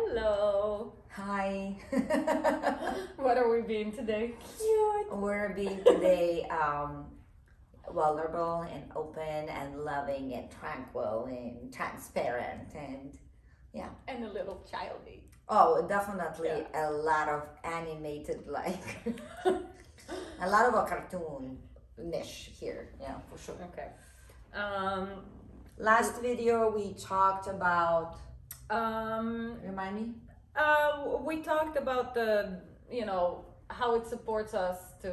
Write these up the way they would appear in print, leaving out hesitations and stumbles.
Hello. Hi. What are we being today? Cute. We're being today vulnerable and open and loving and tranquil and transparent and yeah. And a little childy. Oh, definitely Yeah. a lot of animated a lot of a cartoon niche here. Yeah, for sure. Okay. Um, Last video we talked about. um, Remind me. we talked about how it supports us to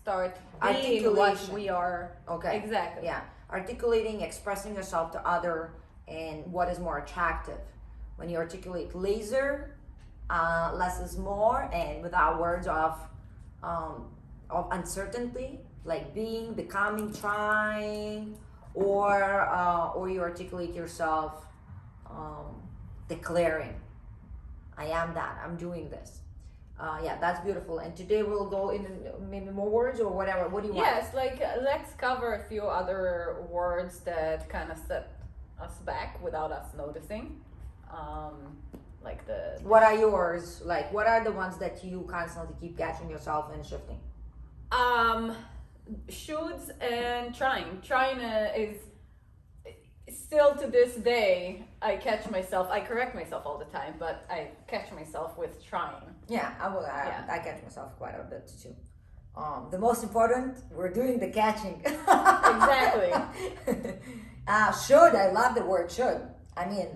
start being what Articulation. we are. Okay. Exactly. Yeah, articulating, expressing yourself to other, and what is more attractive. When you articulate laser, less is more, and without words of uncertainty, like being, becoming, trying, or you articulate yourself, declaring, I am that, I'm doing this. Yeah, that's beautiful. And today we'll go in maybe more words or whatever. What do you want? Yes, let's cover a few other words that kind of set us back without us noticing. Like the What are yours? Like, what are the ones that you constantly keep catching yourself and shifting? shoulds and trying. Trying is still to this day. I catch myself. I correct myself all the time, but I catch myself with trying. Yeah, I will. Yeah. I catch myself quite a bit too. The most important, we're doing the catching. Exactly. Should, I love the word should. I mean,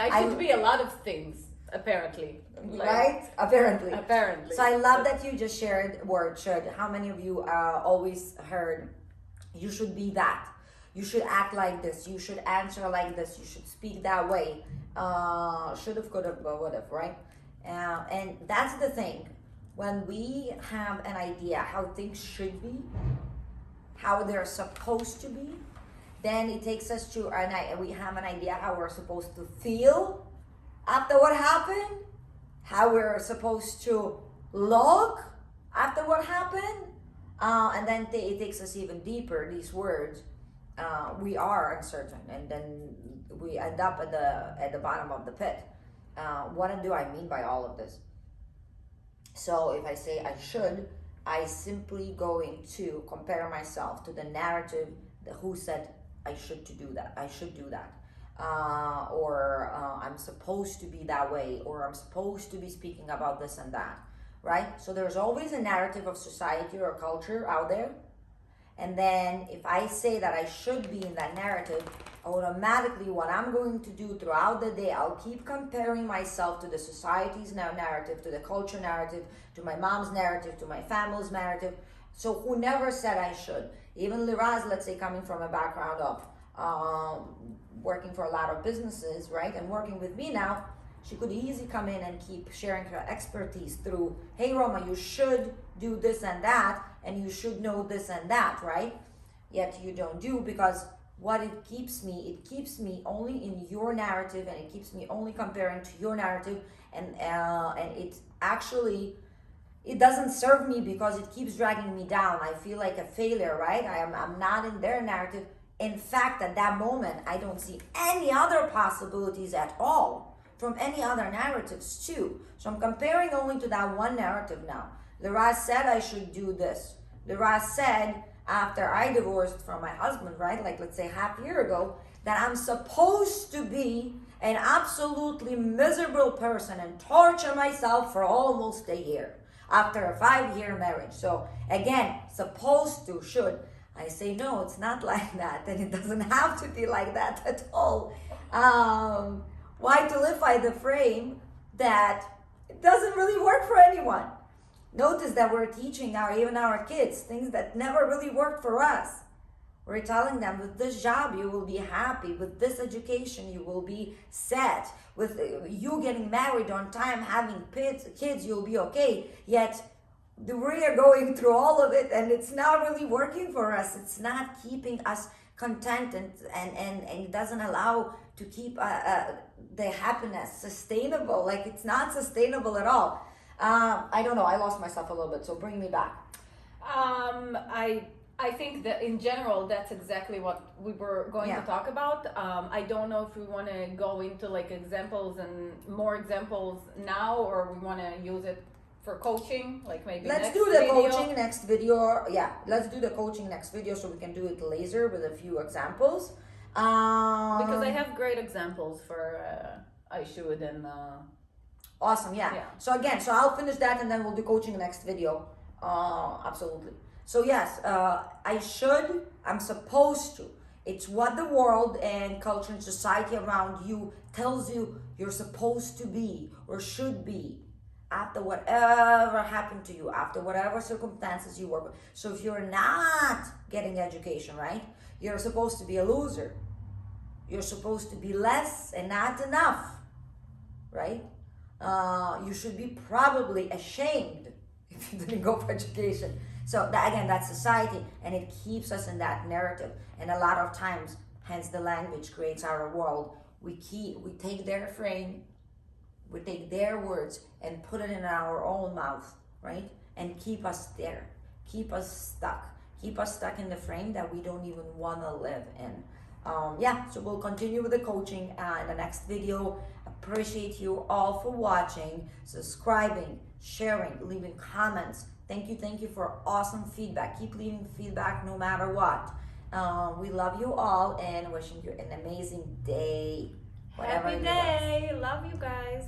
I should be a lot of things apparently. right? Apparently. Apparently. So I love that you just shared word should. How many of you always heard you should be that? You should act like this. You should answer like this. You should speak that way. Should have, could have, would have, right? And that's the thing. When we have an idea how things should be, how they're supposed to be, then it takes us to we have an idea how we're supposed to feel after what happened, how we're supposed to look after what happened, and then it takes us even deeper. These words, we are uncertain, and then we end up at the bottom of the pit. What do I mean by all of this? So if I say I should, I simply going to compare myself to the narrative that who said I should to do that. I should do that. Or I'm supposed to be that way, or I'm supposed to be speaking about this and that, right? So there's always a narrative of society or culture out there. And then if I say that I should be in that narrative, automatically what I'm going to do throughout the day, I'll keep comparing myself to the society's narrative, to the culture narrative, to my mom's narrative, to my family's narrative. So who never said I should? Even Liraz, let's say, coming from a background of working for a lot of businesses, right? And working with me now, she could easily come in and keep sharing her expertise through, hey Roma, you should do this and that, and you should know this and that, right? Yet you don't do, because what it keeps me only in your narrative, and it keeps me only comparing to your narrative, and it actually, it doesn't serve me because it keeps dragging me down. I feel like a failure, right? I'm not in their narrative. In fact, at that moment, I don't see any other possibilities at all from any other narratives too. So I'm comparing only to that one narrative now. Liraz said I should do this. Liraz said after I divorced from my husband, right? Like let's say half a year ago, that I'm supposed to be an absolutely miserable person and torture myself for almost a year after a 5-year marriage. So again, supposed to, should. I say no, it's not like that, and it doesn't have to be like that at all. Why to live by the frame that it doesn't really work for anyone? Notice that we're teaching even our kids things that never really worked for us. We're telling them with this job you will be happy, with this education you will be set, with you getting married on time, having kids you'll be okay. Yet we are going through all of it and it's not really working for us. It's not keeping us content, and it doesn't allow to keep the happiness sustainable. Like it's not sustainable at all. I don't know, I lost myself a little bit, so bring me back. I I think that in general, that's exactly what we were going Yeah. to talk about. I don't know if we want to go into like examples and more examples now, or we want to use it for coaching, like maybe Let's next do the video. coaching next video. Yeah, let's do the coaching next video so we can do it laser with a few examples. Because I have great examples for I should and Awesome, yeah. Yeah. So again, so I'll finish that and then we'll do coaching next video. Absolutely. So yes, I'm supposed to. It's what the world and culture and society around you tells you you're supposed to be or should be after whatever happened to you, after whatever circumstances you work with. So if you're not getting education, right, you're supposed to be a loser. You're supposed to be less and not enough, right? You should be probably ashamed if you didn't go for education. So that, again, that's society, and it keeps us in that narrative. And a lot of times, hence the language creates our world. We take their frame, we take their words and put it in our own mouth, right? And keep us there, keep us stuck in the frame that we don't even want to live in. So we'll continue with the coaching in the next video. Appreciate you all for watching, subscribing, sharing, leaving comments. Thank you for awesome feedback. Keep leaving feedback no matter what. We love you all and wishing you an amazing day. Whatever happy it is. day. Love you guys.